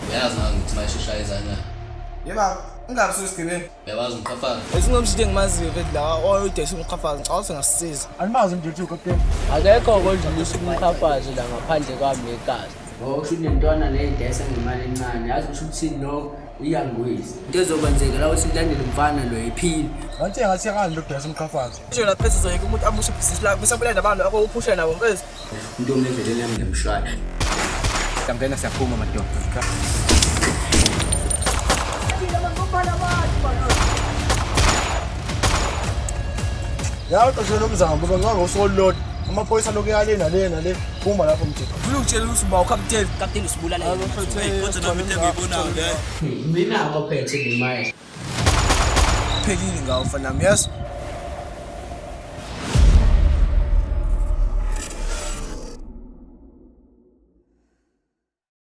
Uyazi nawe ukuthi mayisheshaya izana. Yeba, ungabe usigebeni? Uyawazi umkhafazi. Esingomshite engimaziyo vele la oyidesha umkhafazi ngicawuse ngasisiza. Alimazi mdethu kapteni. Akekho okodlulisa umkhafazi la ngaphandle kwami negazi. Ngokusho unentwana leyidesa ngemali encane yazi kusho ukuthi lo iyangwezi. Into ezokwenzeka la uthi landele umfana lo ephile. Ngathi ngathekani lo desa umkhafazi. Nje la phezulu zoyike umuntu amushe ibhizinisi lakhe bese kubulela nabantu akophusha nabo ngezi. Into endleleni yami ngemshwana. Kamdena siyaphuma madoda. Ya uqashela umzambo ngeke usolot. Amaphoyisa lokuyale nale phuma lapho mthetho. Ufuna ukutshela ukuthi uba ukapteni. Kapteni usibulala yena. Kodwa nami into engiyibonayo le. Mina akophethe ngemali. Phelile ngawo mfana nami yes.